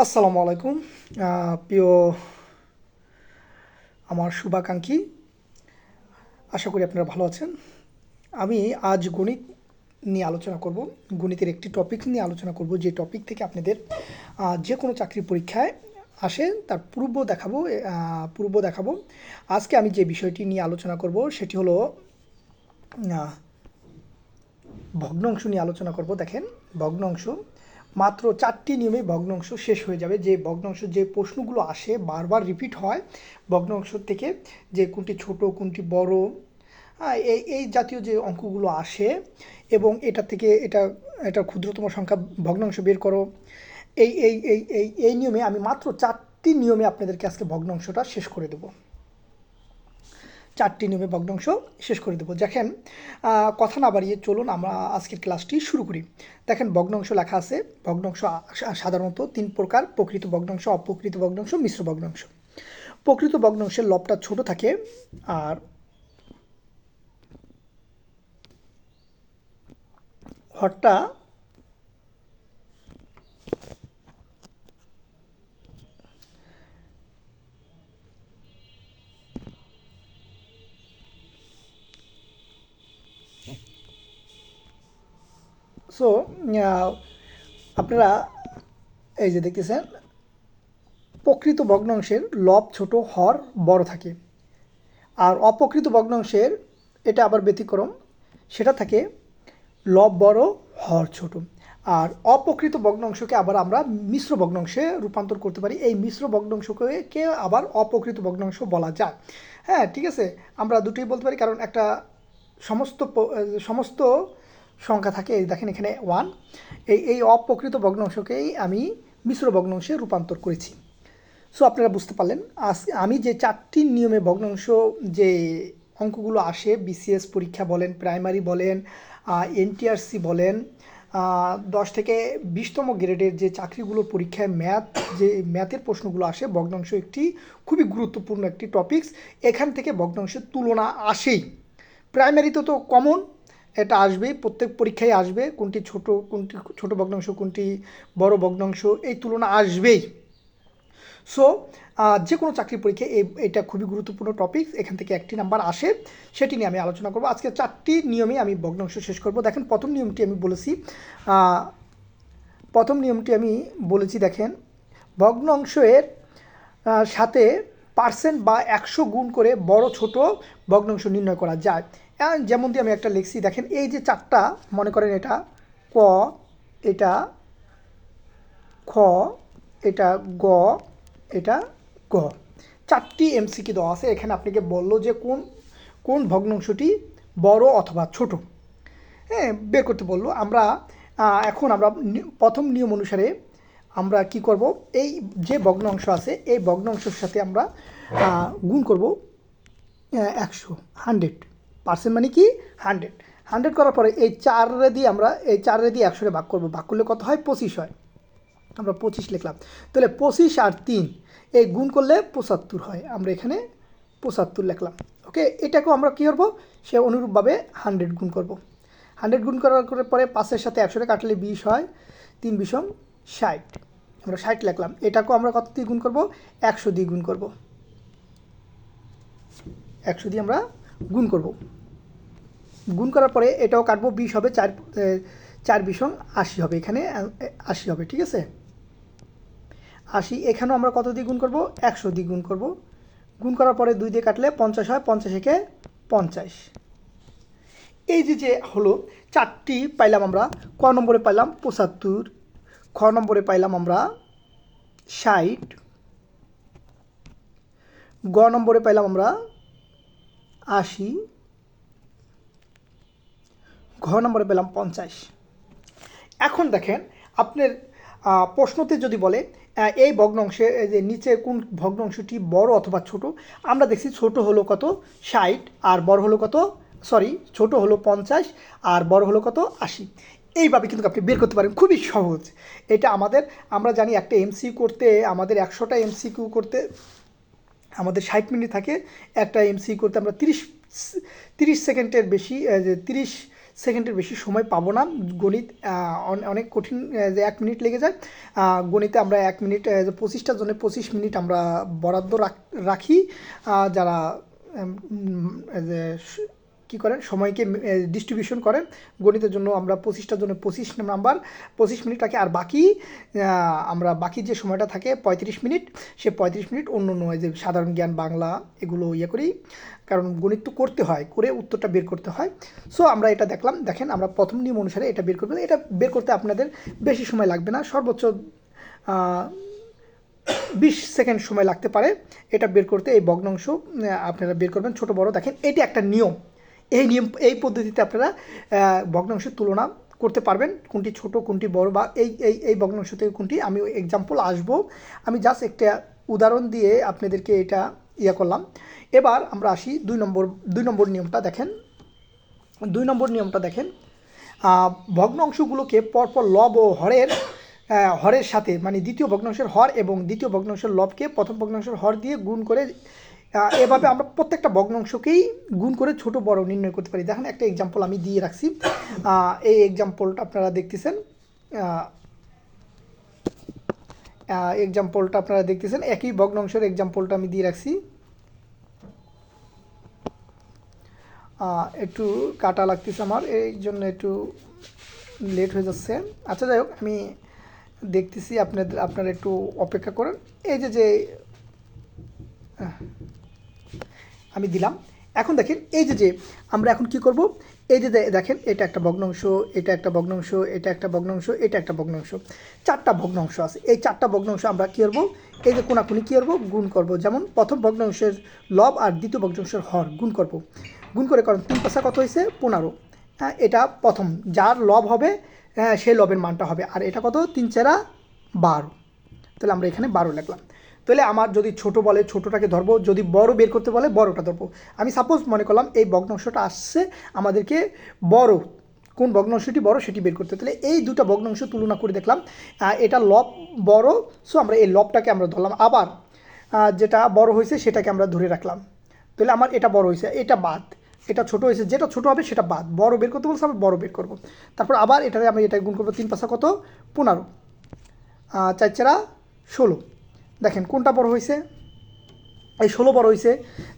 আসসালামু আলাইকুম প্রিয় আমার শুভাকাঙ্ক্ষী, আশা করি আপনারা ভালো আছেন। আমি আজ গণিত নিয়ে আলোচনা করব। গণিতের একটি টপিক নিয়ে আলোচনা করব, যে টপিক থেকে আপনাদের যে কোনো চাকরি পরীক্ষায় আসে তার পূর্ব দেখাবো। আজকে আমি যে বিষয়টি নিয়ে আলোচনা করব সেটি হলো ভগ্নাংশ নিয়ে আলোচনা করব। দেখেন, ভগ্নাংশ মাত্র 4টি নিয়মে ভগ্নাংশ শেষ হয়ে যাবে। যে ভগ্নাংশ যে প্রশ্নগুলো আসে বারবার রিপিট হয় ভগ্নাংশ থেকে, যে কোনটি ছোট কোনটি বড়, এই এই জাতীয় যে অঙ্কগুলো আসে, এবং এটা থেকে এটা ক্ষুদ্রতম সংখ্যা ভগ্নাংশ বের করো, এই নিয়মে আমি মাত্র 4টি নিয়মে আপনাদেরকে আজকে ভগ্নাংশটা শেষ করে দেবো। 4টি নিয়মে ভগ্নাংশ শেষ করে দেবো। দেখেন, কথা না বাড়িয়ে চলুন আমরা আজকের ক্লাসটি শুরু করি। দেখেন, ভগ্নাংশ লেখা আছে। ভগ্নাংশ সাধারণত 3 প্রকার: প্রকৃত ভগ্নাংশ, অপ্রকৃত ভগ্নাংশ, মিশ্র ভগ্নাংশ। প্রকৃত ভগ্নাংশের লবটা ছোট থাকে আর হরটা সো আপনারা এই যে দেখতেছেন, প্রকৃত ভগ্নাংশের লব ছোট, হর বড় থাকে। আর অপ্রকৃত ভগ্নাংশের এটা আবার ব্যতিক্রম, সেটা থাকে লব বড়, হর ছোট। আর অপ্রকৃত ভগ্নাংশকে আবার আমরা মিশ্র ভগ্নাংশে রূপান্তর করতে পারি। এই মিশ্র ভগ্নাংশকে আবার অপ্রকৃত ভগ্নাংশ বলা যায়। হ্যাঁ, ঠিক আছে, আমরা দুটোই বলতে পারি, কারণ একটা সমস্ত সংখ্যা থাকে। এই দেখেন, এখানে 1, এই অপ্রকৃত ভগ্নাংশকেই আমি মিশ্র ভগ্নাংশে রূপান্তর করেছি। সো আপনারা বুঝতে পারলেন, আমি যে 4টি নিয়মে ভগ্নাংশ যে অঙ্কগুলো আসে, বিসিএস পরীক্ষা বলেন, প্রাইমারি বলেন, এনটিআরসি বলেন, 10 থেকে 20তম গ্রেডের যে চাকরিগুলো পরীক্ষায় ম্যাথের প্রশ্নগুলো আসে, ভগ্নাংশ একটি খুবই গুরুত্বপূর্ণ একটি টপিকস। এখান থেকে ভগ্নাংশের তুলনা আসেই। প্রাইমারিতে তো কমন, এটা আসবেই, প্রত্যেক পরীক্ষায় আসবে, কোনটি ছোট ভগ্নাংশ কোনটি বড় ভগ্নাংশ, এই তুলনা আসবেই। সো যে কোনো চাকরি পরীক্ষায় এটা খুবই গুরুত্বপূর্ণ টপিক, এখান থেকে একটি নাম্বার আসে, সেটি নিয়ে আমি আলোচনা করব। আজকে 4টি নিয়মে আমি ভগ্নাংশ শেষ করব। দেখেন, প্রথম নিয়মটি আমি বলেছি, দেখেন, ভগ্নাংশের সাথে পার্সেন্ট বা 100 গুণ করে বড় ছোট ভগ্নাংশ নির্ণয় করা যায়। যেমন দিয়ে আমি একটা লিখছি, দেখেন, এই যে 4টা, মনে করেন এটা ক, এটা খ, এটা গ, এটা গ, 4টি এমসিকিউ দেওয়া আছে। এখানে আপনাকে বললো যে কোন ভগ্নাংশটি বড় অথবা ছোট, হ্যাঁ, বের করতে বললো। এখন আমরা প্রথম নিয়ম অনুসারে আমরা কি করব, এই যে ভগ্নাংশ আছে এই ভগ্নাংশের সাথে আমরা গুণ করব 100, 100%, মানে কি 100 করার পরে এই 4 দিয়ে 100 ভাগ করব। ভাগ করলে কত হয়? 25 হয়। আমরা 25 লিখলাম। তাহলে 25 আর 3 এই গুণ করলে 75 হয়। আমরা এখানে 75 লিখলাম। ওকে, এটাকেও আমরা কী করবো, সে অনুরূপভাবে 100 গুণ করব। 100 গুণ করার পরে 5-এর সাথে 100 কাটলে 20 হয়, 3 বিশম 60, আমরা 60 লিখলাম। এটাকেও আমরা কত দিয়ে গুণ করব? 100 দিয়ে গুণ করব। 100 দিয়ে আমরা গুণ করব। গুণ করার পরে এটাও কাটবো, 20 হবে, 4 বিশম 80 হবে, এখানে 80 হবে, ঠিক আছে। 80, এখানেও আমরা কত দিয়ে গুণ করব? 100 দিয়ে গুণ করব। গুণ করার পরে 2 দিয়ে কাটলে 50 হয়, 50 একে 50। এই যে হলো 4টি পাইলাম আমরা। ক নম্বরে পাইলাম 75, খ নম্বরে পাইলাম আমরা 60, গ নম্বরে পাইলাম আমরা 80, ঘ নম্বরে পেলাম 50। এখন দেখেন, আপনার প্রশ্নতে যদি বলে এই ভগ্নাংশে যে নিচে কোন ভগ্নাংশটি বড় অথবা ছোট, আমরা দেখছি ছোট হলো কত? 60, আর বড় হলো কত? ছোট হলো 50 আর বড় হলো কত? 80। এইভাবে কিন্তু আপনি বের করতে পারেন, খুবই সহজ। এটা আমরা জানি একটা এমসিকিউ করতে, আমাদের 100টা এমসিকিউ করতে আমাদের 60 মিনিট থাকে। একটা এমসিকিউ করতে আমরা 30 সেকেন্ডের বেশি, 30 সেকেন্ডের বেশি সময় পাবো না। গণিত অনেক কঠিন, যে 1 মিনিট লেগে যায়। গণিতে আমরা 1 মিনিট 25টার জন্য 25 মিনিট আমরা বরাদ্দ রাখি। যারা যে কী করেন, সময়কে ডিস্ট্রিবিউশন করেন, গণিতের জন্য আমরা 25টার জন্য 25 নাম্বার 25 মিনিট রাখি। আর বাকি আমরা বাকি যে সময়টা থাকে 35 মিনিট, সে 35 মিনিট অন্য নয় যে সাধারণ জ্ঞান, বাংলা এগুলো করি, কারণ গণিত তো করতে হয়, করে উত্তরটা বের করতে হয়। সো আমরা এটা দেখলাম। দেখেন আমরা প্রথম নিয়ম অনুসারে এটা বের করবো। এটা বের করতে আপনাদের বেশি সময় লাগবে না, সর্বোচ্চ 20 সেকেন্ড সময় লাগতে পারে এটা বের করতে। এই ভগ্নাংশ আপনারা বের করবেন ছোট বড়। দেখেন এটি একটা নিয়ম, এই পদ্ধতিতে আপনারা ভগ্নাংশের তুলনা করতে পারবেন, কোনটি ছোট কোনটি বড়, বা এই ভগ্নাংশ থেকে কোনটি। আমি এক্সাম্পল আসবো, আমি জাস্ট একটা উদাহরণ দিয়ে আপনাদেরকে এটা করলাম। এবার আমরা আসি 2 নম্বর নিয়মটা দেখেন। 2 নম্বর নিয়মটা দেখেন, ভগ্নাংশগুলোকে পরপর লব ও হরের সাথে, মানে দ্বিতীয় ভগ্নাংশের হর এবং দ্বিতীয় ভগ্নাংশের লবকে প্রথম ভগ্নাংশের হর দিয়ে গুণ করে, এভাবে আমরা প্রত্যেকটা ভগ্নাংশকেই গুণ করে ছোট বড় নির্ণয় করতে পারি। দেখেন একটা এক্সাম্পল আমি দিয়ে রাখছি, এই এক্সাম্পলটা আপনারা দেখতেছেন, একই ভগ্নাংশের এক্সাম্পলটা আমি দিয়ে রাখছি। একটু কাটা লাগতেছে আমার, এই জন্য একটু লেট হয়ে যাচ্ছে। আচ্ছা যাই হোক, আমি দেখতেছি, আপনারা একটু অপেক্ষা করেন। এই যে আমি দিলাম। এখন দেখেন এই যে আমরা এখন কি করব, এই যে দেখেন এটা একটা ভগ্নাংশ, এটা একটা ভগ্নাংশ, এটা একটা ভগ্নাংশ, এটা একটা ভগ্নাংশ, 4টা ভগ্নাংশ আছে। এই 4টা ভগ্নাংশ আমরা কী করবো, এই যে কোনাকুনি কী করবো, গুণ করব। যেমন প্রথম ভগ্নাংশের লব আর দ্বিতীয় ভগ্নাংশের হর গুণ করব। গুণ করে কারণ 3 পাশা কত হয়েছে 15। হ্যাঁ, এটা প্রথম, যার লব হবে সেই লবের মানটা হবে। আর এটা কত, 3 4 12। তাহলে আমরা এখানে 12 লিখলাম। তাহলে আমার যদি ছোট বলে ছোটোটাকে ধরবো, যদি বড় বের করতে বলে বড়টা ধরবো। আমি সাপোজ মনে করলাম এই ভগ্নাংশটা আসছে আমাদেরকে বড়, কোন ভগ্নাংশটি বড় সেটি বের করতে। তাহলে এই দুটো ভগ্নাংশ তুলনা করে দেখলাম এটা লব বড়, সো আমরা এই লবটাকে আমরা ধরলাম। আবার যেটা বড় হয়েছে সেটাকে আমরা ধরে রাখলাম। তাহলে আমার এটা বড় হয়েছে, এটা বাদ, এটা ছোট হয়েছে, যেটা ছোট হবে সেটা বাদ। বড় বের করতে বলছে, আমরা বড় বের করব। তারপর আবার এটাকে আমি এটা গুণ করবো, 3 পাশা কত 15, 4 4 16। দেখেন কোনটা বড় হয়েছে, এই 16 বড় হয়েছে।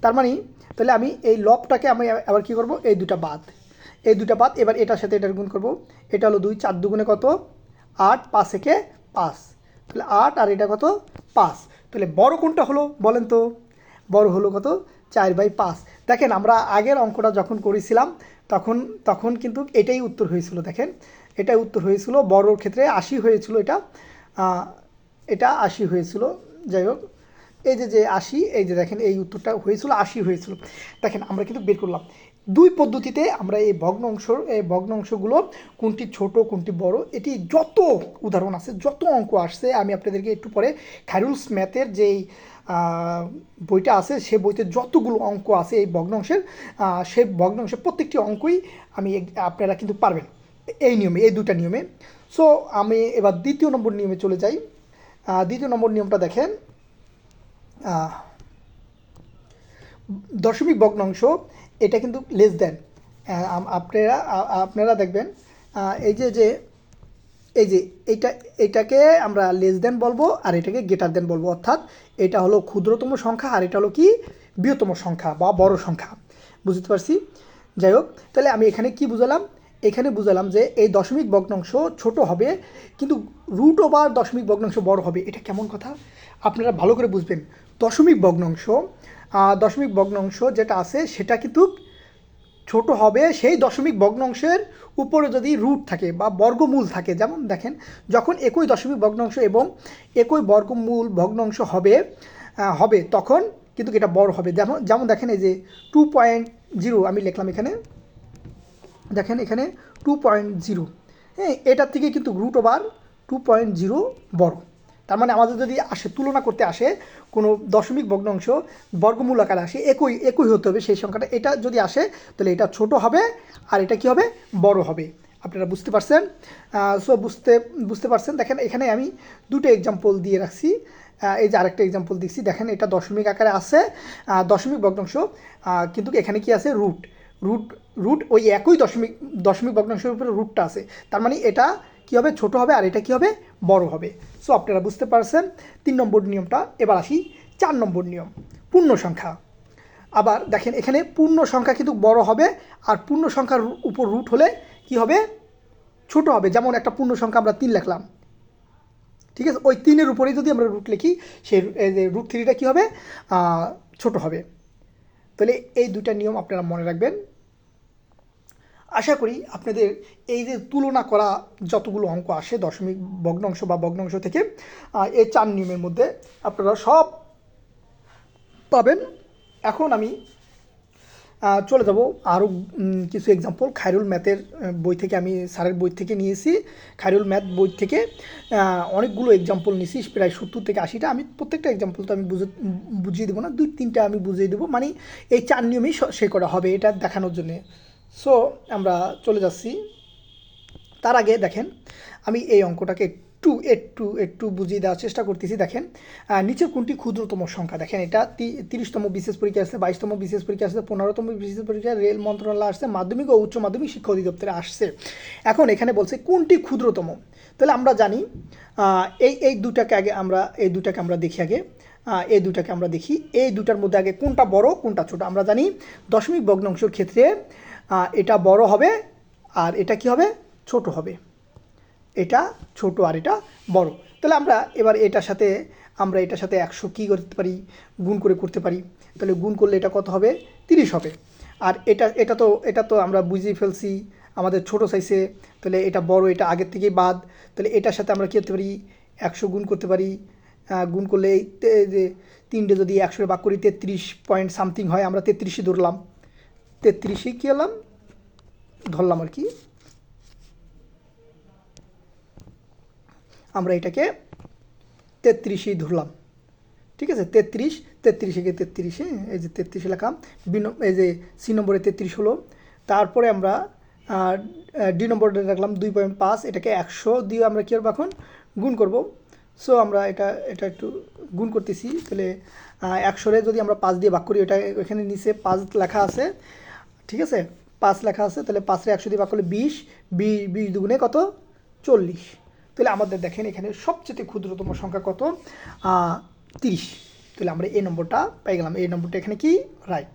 তার মানে তাহলে আমি এই লবটাকে আমি আবার কী করব, এই দুটা বাদ, এবার এটার সাথে এটার গুণ করব। এটা হলো 2, 4 দুগুণে কত 8, 5 একে 5, তাহলে 8 আর এটা কত 5। তাহলে বড় কোনটা হলো বলেন তো, বড় হলো কত 4/5। দেখেন আমরা আগের অঙ্কটা যখন করেছিলাম তখন কিন্তু এটাই উত্তর হয়েছিল। দেখেন এটাই উত্তর হয়েছিল, বড়োর ক্ষেত্রে 80 হয়েছিল, এটা 80 হয়েছিল। যাই হোক, এই যে 80, এই যে দেখেন এই উত্তরটা হয়েছিল 80 হয়েছিল। দেখেন আমরা কিন্তু বের করলাম 2 পদ্ধতিতে আমরা এই ভগ্নাংশগুলো কোনটি ছোট কোনটি বড়, এটি যত উদাহরণ আছে, যত অঙ্ক আসছে, আমি আপনাদেরকে একটু পরে খায়রুলস ম্যাথের যেই বইটা আছে সে বইতে যতগুলো অঙ্ক আছে এই ভগ্নাংশের, সেই ভগ্নাংশের প্রত্যেকটি অঙ্কই আপনারা কিন্তু পারবেন এই নিয়মে, এই 2টা নিয়মে। সো আমি এবার 2য় নম্বর নিয়মে চলে যাই। 2য় নম্বর নিয়মটা দেখেন, দশমিক ভগ্নাংশ এটা কিন্তু লেস দেন। আপনারা দেখবেন এই যে এইটাকে আমরা লেস দেন বলবো আর এটাকে গ্রেটার দেন বলবো। অর্থাৎ এটা হলো ক্ষুদ্রতম সংখ্যা আর এটা হলো কি বৃহত্তম সংখ্যা বা বড় সংখ্যা, বুঝতে পারছি। যাই হোক, তাহলে আমি এখানে কি বুঝালাম, এখানে বুঝালাম যে এই দশমিক ভগ্নাংশ ছোট হবে কিন্তু রুট ওভার দশমিক ভগ্নাংশ বড় হবে। এটা কেমন কথা, আপনারা ভালো করে বুঝবেন। দশমিক ভগ্নাংশ যেটা আছে সেটা কিন্তু ছোট হবে সেই দশমিক ভগ্নাংশের উপরে যদি রুট থাকে বা বর্গমূল থাকে। যেমন দেখেন যখন একই দশমিক ভগ্নাংশ এবং একই বর্গমূল ভগ্নাংশ হবে তখন কিন্তু এটা বড় হবে। যেমন দেখেন এই যে 2.0 আমি লিখলাম এখানে, দেখেন এখানে 2.0, হ্যাঁ, এটার থেকে কিন্তু রুট ওভার 2.0 বড়। তার মানে আমাদের যদি তুলনা করতে আসে কোনো দশমিক ভগ্নাংশ বর্গমূল আকারে আসে, একই হতে হবে সেই সংখ্যাটা। এটা যদি আসে তাহলে এটা ছোট হবে আর এটা কি হবে বড় হবে। আপনারা বুঝতে পারছেন? সো বুঝতে পারছেন। দেখেন এখানে আমি 2টো এক্সাম্পল দিয়ে রাখছি। এই যে আরেকটা এক্সাম্পল দিচ্ছি, দেখেন এটা দশমিক আকারে আছে দশমিক ভগ্নাংশ, কিন্তু এখানে কি আছে রুট রুট ওই একই দশমিক ভগ্নাংশের উপরে রুটটা আছে, তার মানে এটা কী হবে, ছোট হবে, আর এটা কী হবে, বড় হবে। সো আপনারা বুঝতে পারছেন 3 নম্বর নিয়মটা। এবার আসি 4 নম্বর নিয়ম, পূর্ণ সংখ্যা। আবার দেখেন এখানে পূর্ণ সংখ্যা কিন্তু বড় হবে, আর পূর্ণ সংখ্যার উপর রুট হলে কি হবে, ছোট হবে। যেমন একটা পূর্ণ সংখ্যা আমরা 3 লিখলাম, ঠিক আছে, ওই 3-এর উপরেই যদি আমরা রুট লিখি, সেই রুট 3টা কী হবে, ছোট হবে। তাহলে এই দুইটা নিয়ম আপনারা মনে রাখবেন। আশা করি আপনাদের এই যে তুলনা করা যতগুলো অঙ্ক আসে দশমিক ভগ্নাংশ বা ভগ্নাংশ থেকে, এই 4 নিয়মের মধ্যে আপনারা সব পাবেন। এখন আমি চলে যাব আরও কিছু এক্সাম্পল খায়রুল ম্যাথের বই থেকে, আমি স্যারের বই থেকে নিয়েছি। খায়রুল ম্যাথ বই থেকে অনেকগুলো এক্সাম্পল নিয়েছি, প্রায় 70 থেকে 80টা। আমি প্রত্যেকটা এক্সাম্পল তো আমি বুঝিয়ে দেবো না, 2-3টা আমি বুঝিয়ে দেবো, মানে এই 4 নিয়মেই সে করা হবে এটা দেখানোর জন্যে। সো আমরা চলে যাচ্ছি। তার আগে দেখেন আমি এই অঙ্কটাকে একটু বুঝিয়ে দেওয়ার চেষ্টা করতেছি। দেখেন নিচের কোনটি ক্ষুদ্রতম সংখ্যা। দেখেন এটা 30তম বিশেষ পরীক্ষা আসছে, 22তম বিশেষ পরীক্ষা আসছে, 15তম বিশেষ পরীক্ষা রেল মন্ত্রণালয় আসছে, মাধ্যমিক ও উচ্চ মাধ্যমিক শিক্ষা অধিদপ্তরে আসছে। এখন এখানে বলছে কোনটি ক্ষুদ্রতম। তাহলে আমরা জানি এই দুটাকে আমরা দেখি আগে। এই দুটাকে আমরা দেখি, এই দুটার মধ্যে আগে কোনটা বড় কোনটা ছোট। আমরা জানি দশমিক ভগ্নাংশের ক্ষেত্রে এটা বড় হবে, আর এটা কি হবে, ছোট হবে। এটা ছোট আর এটা বড়। তাহলে আমরা এবার এটার সাথে 100 কী করতে পারি, গুণ করতে পারি। তাহলে গুণ করলে এটা কত হবে, 30 হবে। আর এটা তো আমরা বুঝিয়ে ফেলছি আমাদের ছোট সাইজে। তাহলে এটা বড়, এটা আগের থেকেই বাদ। তাহলে এটার সাথে আমরা কী করতে পারি, 100 গুণ করতে পারি। গুণ করলে এই যে 3টে যদি 100 ভাগ করি 33 পয়েন্ট সামথিং হয়, আমরা 33ই ধরলাম, 33ই কী হলাম, ধরলাম আর কি। আমরা এটাকে 33ই ধরলাম, ঠিক আছে। 33 এই যে 33 লেখা, এই যে সি নম্বরে 33 হলো। তারপরে আমরা ডি নম্বরটা রাখলাম 2.5, এটাকে 100 দিয়ে আমরা কী করবো, এখন গুণ করব। সো আমরা এটা একটু গুণ করতেছি। তাহলে 100-রে যদি আমরা 5 দিয়ে ভাগ করি, এটা এখানে নিচে 5 লেখা আছে, ঠিক আছে, 5 লেখা আছে। তাহলে 5-রে 100 দিয়ে ভাগ করলে 20 দুগুণে কত, 40। তাহলে আমাদের দেখেন এখানে সবচেয়ে ক্ষুদ্রতম সংখ্যা কত, 30। তাহলে আমরা এই নম্বরটা পেয়ে গেলাম। এই নম্বরটা এখানে কি, রাইট।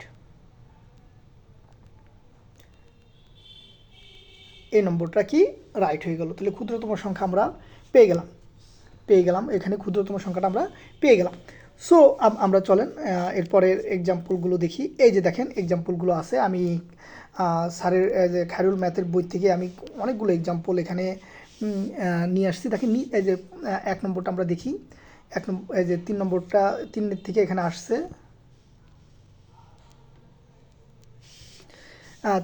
এই নম্বরটা কি, রাইট হয়ে গেল। তাহলে ক্ষুদ্রতম সংখ্যা আমরা পেয়ে গেলাম এখানে ক্ষুদ্রতম সংখ্যাটা আমরা পেয়ে গেলাম। সো আমরা চলেন এরপরের এক্সাম্পলগুলো দেখি। এই যে দেখেন এক্সাম্পলগুলো আছে, আমি স্যারের যে খায়রুল ম্যাথের বই থেকে আমি অনেকগুলো এক্সাম্পল এখানে নিয়ে আসছি। দেখেন এই যে 1 নম্বরটা আমরা দেখি, এই যে 3 নম্বরটা 3 থেকে এখানে আসছে,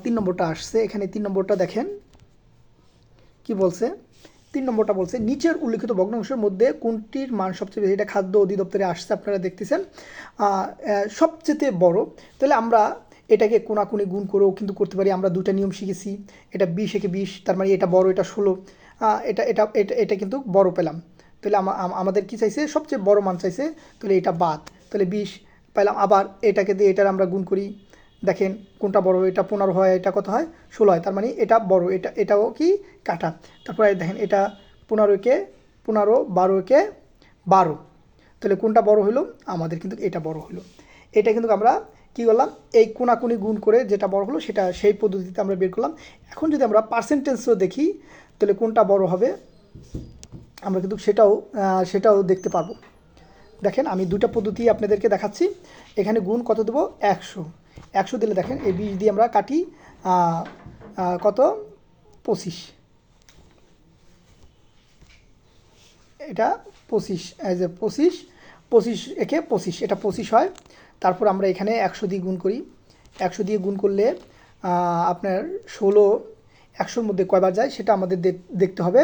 3 নম্বরটা আসছে এখানে। 3 নম্বরটা দেখেন কি বলছে। 3 নম্বরটা বলছে নিচের উল্লিখিত ভগ্নাংশের মধ্যে কোনটির মান সবচেয়ে বেশি। এটা খাদ্য অধিদপ্তরে আসছে, আপনারা দেখতেছেন সবচেয়ে বড়। তাহলে আমরা এটাকে কোনাকুনি গুণ করেও কিন্তু করতে পারি। আমরা দুটা নিয়ম শিখেছি, এটা 20 একে 20, তার মানে এটা বড়, এটা 16। এটা এটা এটা এটা কিন্তু বড় পেলাম। তাহলে আমাদের কি চাইছে, সবচেয়ে বড় মান চাইছে, তাহলে এটা বাদ। তাহলে 20 পেলাম। আবার এটাকে দিয়ে এটার আমরা গুণ করি, দেখেন কোনটা বড়, এটা 15 হয়, এটা কত হয়, 16 হয়, তার মানে এটা বড়, এটাও কি কাটা। তারপরে দেখেন এটা 15-কে 15, 12-কে 12। তাহলে কোনটা বড় হলো, আমাদের কিন্তু এটা বড় হলো। এটা কিন্তু আমরা কী করলাম, এই কোনাকুনি গুণ করে যেটা বড় হলো সেটা সেই পদ্ধতিতে আমরা বের করলাম। এখন যদি আমরা পার্সেন্টেজও দেখি, তাহলে কোনটা বড় হবে আমরা কিন্তু সেটাও দেখতে পারবো। দেখেন আমি দুটা পদ্ধতি আপনাদেরকে দেখাচ্ছি। এখানে গুণ কত দেবো, 100 দিলে দেখেন এই 20 দিয়ে আমরা কাটি, কত, 25। এটা 25, এই যে 25 একে 25, এটা 25 হয়। তারপর আমরা এখানে 100 দিয়ে গুণ করি। 100 দিয়ে গুণ করলে আপনার 16 100-র মধ্যে কয়বার যায় সেটা আমাদের দেখতে হবে।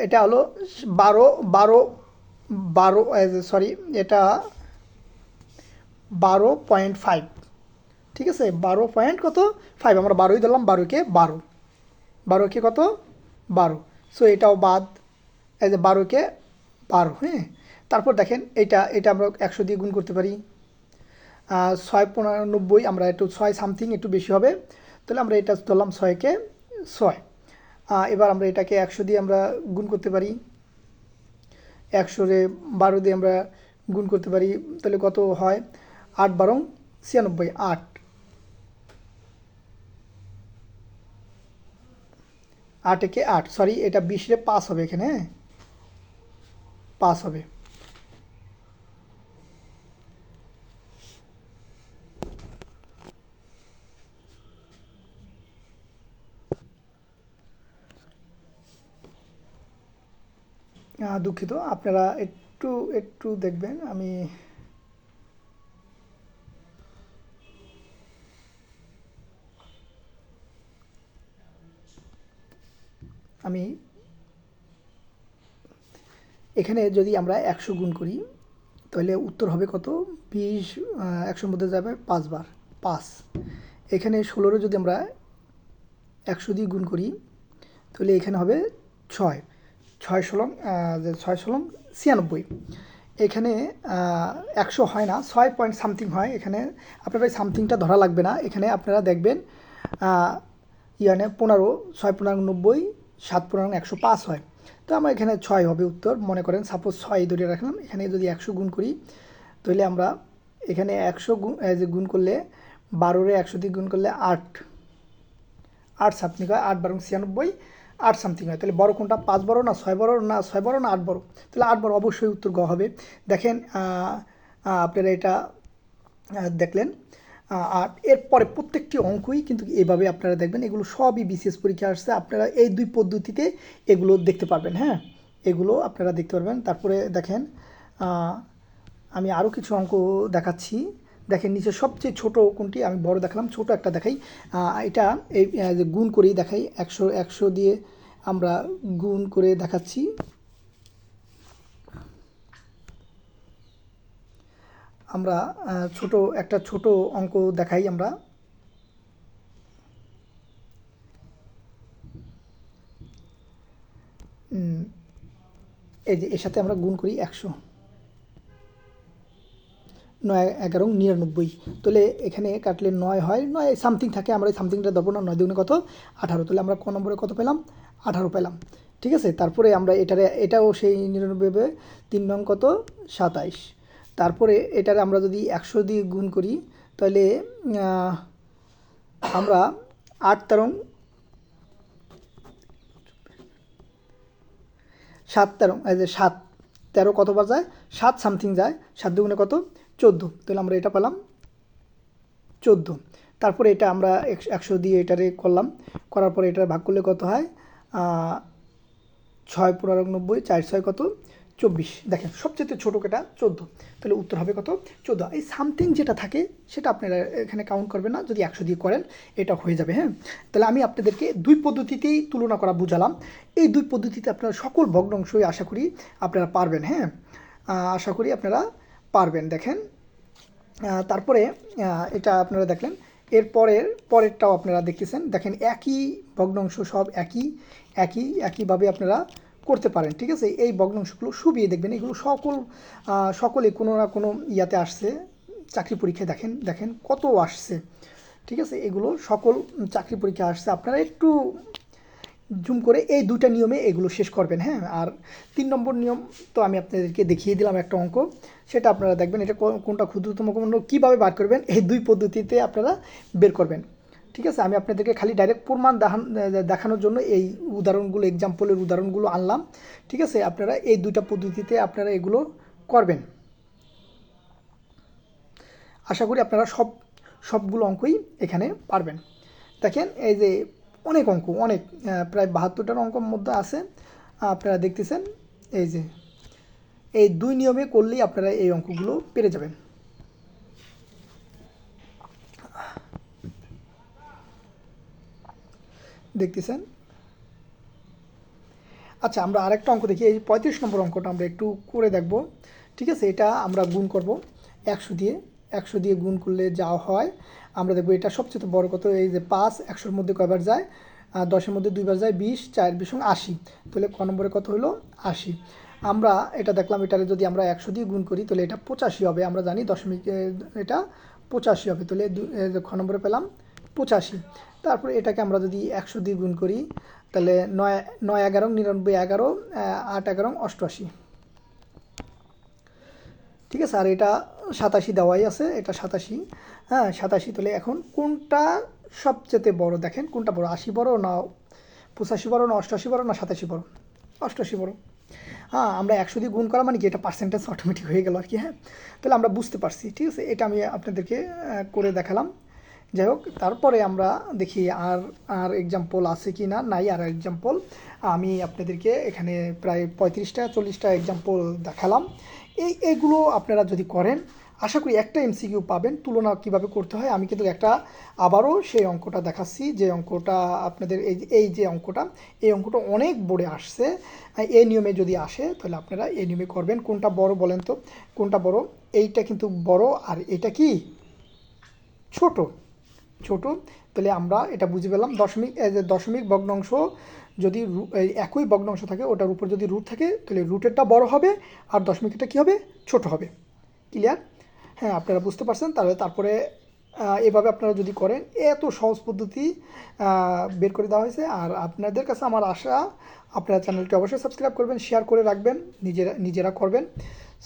এটা হলো 12, সরি, এটা 12.5, ঠিক আছে, 12 পয়েন্ট কত 5, আমরা 12ই ধরলাম, 12-কে 12 কত 12। সো এটাও বাদ, এই যে 12-কে 12, হ্যাঁ। তারপর দেখেন এটা আমরা 100 দিয়ে গুণ করতে পারি। 6 95 আমরা একটু 6 সামথিং একটু বেশি হবে, তাহলে আমরা এটা ধরলাম 6 কে 6। এবার আমরা এটাকে 100 দিয়ে আমরা গুণ করতে পারি, 100 রে 12 দিয়ে আমরা গুণ করতে পারি, তাহলে কত হয় 8 12 96, 8 8 একে 8, সরি এটা 20 রে 5 হবে এখানে, হ্যাঁ 5 হবে। দুঃখিত, আপনারা একটু একটু দেখবেন, আমি এখানে যদি আমরা 100 গুণ করি তাহলে উত্তর হবে কত, 20, 100-র মধ্যে যাবে 5 বার, 5। এখানে 16 যদি আমরা 100 দিয়ে গুণ করি তাহলে এখানে হবে 6, 6 16, 6 16 96। এখানে 100 হয় না, 6 পয়েন্ট সামথিং হয়। এখানে আপনারা ওই সামথিংটা ধরা লাগবে না, এখানে আপনারা দেখবেন 15, 6 15 90, 7 15 105 হয়। তো আমার এখানে 6 হবে উত্তর, মনে করেন সাপোজ 6 ধরে রাখলাম। এখানে যদি 100 গুণ করি তাহলে আমরা এখানে 100 গুণ করলে 12 রে 100 দিয়ে গুণ করলে 8 সামথিং হয়, 8 12 96, 8 সামথিং হয়। তাহলে বড় কোনটা, 5 বড় না 6 বড়, না 6 বড় না 8 বড়, তাহলে 8 বড়, অবশ্যই উত্তর গ হবে। দেখেন আপনারা এটা দেখলেন। আর এরপরে প্রত্যেকটি অঙ্কই কিন্তু এভাবে আপনারা দেখবেন, এগুলো সবই বিসিএস পরীক্ষা আসছে, আপনারা এই দুই পদ্ধতিতে এগুলো দেখতে পারবেন, হ্যাঁ এগুলো আপনারা দেখতে পারবেন। তারপরে দেখেন আমি আরও কিছু অঙ্ক দেখাচ্ছি। দেখেন নিচে সবচেয়ে ছোট কোনটি, আমি বড় দেখালাম, ছোট একটা দেখাই। এটা এই যে গুণ করেই দেখাই, 100 দিয়ে আমরা গুণ করে দেখাচ্ছি। আমরা ছোট অঙ্ক দেখাই আমরা। এই যে এর সাথে আমরা গুণ করি 100, 9 11 99, তাহলে এখানে কাটলে 9 হয়, 9 সামথিং থাকে, আমরা এই সামথিংটা ধরবো না। 9 দুগুণে কত 18, তাহলে আমরা ক নম্বরে কত পেলাম, 18 পেলাম। ঠিক আছে, তারপরে আমরা এটাও সেই 99, 3 নং কত 27। তারপরে এটারে আমরা যদি 100 দিয়ে গুণ করি তাহলে আমরা 8 13 7 13, এই যে 7 13 কতবার যায়, 7 সামথিং যায়, 7 দুগুণে কত 14, তাহলে আমরা এটা পেলাম 14। তারপরে এটা আমরা 100 দিয়ে এটারে করলাম, করার পরে এটা ভাগ করলে কত হয় 6 15 90, 4 6 কত 24। দেখেন সবচেয়ে ছোটো কেটা 14, তাহলে উত্তর হবে কত 14। এই সামথিং যেটা থাকে সেটা আপনারা এখানে কাউন্ট করবেন না, যদি 100 দিয়ে করেন এটা হয়ে যাবে, হ্যাঁ। তাহলে আমি আপনাদেরকে দুই পদ্ধতিতেই তুলনা করা বুঝালাম। এই দুই পদ্ধতিতে আপনারা সকল ভগ্নাংশই আশা করি আপনারা পারবেন, হ্যাঁ আশা করি আপনারা পারবেন। দেখেন তারপরে এটা আপনারা দেখলেন, পরেরটাও আপনারা দেখতেছেন। দেখেন একই ভগ্নাংশ, সব একইভাবে আপনারা করতে পারেন, ঠিক আছে। এই ভগ্নাংশগুলো সুবিয়ে দেখবেন, এগুলো সকলে কোনো না কোনো ইয়াতে আসছে, চাকরি পরীক্ষায় দেখেন কত আসছে, ঠিক আছে। এগুলো সকল চাকরি পরীক্ষা আসছে, আপনারা একটু জুম করে এই দুইটা নিয়মে এগুলো শেষ করবেন, হ্যাঁ। আর 3 নম্বর নিয়ম তো আমি আপনাদেরকে দেখিয়ে দিলাম একটা অঙ্ক, সেটা আপনারা দেখবেন এটা কোনটা ক্ষুদ্রতম কোণ কীভাবে বার করবেন, এই দুই পদ্ধতিতে আপনারা বের করবেন, ঠিক আছে। আমি আপনাদেরকে খালি ডাইরেক্ট প্রমাণ দেখানোর জন্য এই উদাহরণগুলো, এক্সাম্পলের উদাহরণগুলো আনলাম, ঠিক আছে। আপনারা এই দুইটা পদ্ধতিতে আপনারা এগুলো করবেন। আশা করি আপনারা সবগুলো অঙ্কই এখানে পারবেন। দেখেন এই যে অনেক অঙ্ক, অনেক প্রায় 72টার অঙ্কের মধ্যে আছে, আপনারা দেখতেছেন। এই যে এই দুই নিয়মে করলেই আপনারা এই অঙ্কগুলো পেরে যাবেন। দেখতেছেন। আচ্ছা, আমরা আরেকটা অঙ্ক দেখি, এই 35 নম্বর অঙ্কটা আমরা একটু করে দেখব, ঠিক আছে। এটা আমরা গুণ করব 100 দিয়ে গুণ করলে যা হয় আমরা দেখব। এটা সবচেয়ে বড় কত, এই যে 5 100-র মধ্যে কয়বার যায়, 10-এর মধ্যে 2বার যায়, 20 4 20 80, তাহলে ক নম্বরে কত হলো 80। আমরা এটা দেখলাম, এটারে যদি আমরা 100 দিয়ে গুণ করি তাহলে এটা 85 হবে। আমরা জানি দশমিক এটা 85 হবে, তাহলে খ নম্বরে পেলাম 85। তারপর এটাকে আমরা যদি 100 দিয়ে গুণ করি তাহলে 9 9 11 99 11 8 11 88। ঠিক আছে, আর এটা 87 দেওয়াই আছে, এটা 87। হ্যাঁ 87, তাহলে এখন কোনটা সবচেয়ে বড় দেখেন, কোনটা বড়, 80 বড় না 85 বড় না 88 বড় না 87 বড়? 88 বড়। হ্যাঁ, আমরা 100 দিয়ে গুণ করা মানে কি, এটা পার্সেন্টেজ অটোমেটিক হয়ে গেল আর কি। হ্যাঁ, তাহলে আমরা বুঝতে পারছি। ঠিক আছে, এটা আমি আপনাদেরকে করে দেখালাম। যাই হোক, তারপরে আমরা দেখি আর আর এক্সাম্পল আছে কি না। নাই আর এক্সাম্পল। আমি আপনাদেরকে এখানে প্রায় 35টা 40টা এক্সাম্পল দেখালাম। এইগুলো আপনারা যদি করেন আশা করি একটা এমসিকিউ পাবেন। তুলনা কিভাবে করতে হয় আমি কিন্তু একটা আবারও সেই অঙ্কটা দেখাচ্ছি, যে অঙ্কটা আপনাদের এই যে অঙ্কটা, এই অঙ্কটা অনেক বোর্ডে আসছে। এই নিয়মে যদি আসে তাহলে আপনারা এই নিয়মে করবেন। কোনটা বড় বলেন তো, কোনটা বড়? এইটা কিন্তু বড়, আর এটা কি ছোট? ছোট। তাহলে আমরা এটা বুঝে পেলাম, দশমিক ভগ্নাংশ যদি একই ভগ্নাংশ থাকে, ওটার উপর যদি রুট থাকে তাহলে রুটেরটা বড় হবে আর দশমিকটা কী হবে, ছোট হবে। ক্লিয়ার? হ্যাঁ, আপনারা বুঝতে পারছেন। তারপরে এভাবে আপনারা যদি করেন, এত সহজ পদ্ধতি বের করে দেওয়া হয়েছে। আর আপনাদের কাছে আমার আশা, আপনারা চ্যানেলটি অবশ্যই সাবস্ক্রাইব করবেন, শেয়ার করে রাখবেন, নিজেরা করবেন।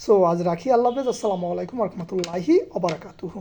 সো আজ রাখি, আল্লাহ হাফেজ, আসসালামু আলাইকুম রহমতুল্লাহি ওয়া বারাকাতুহু।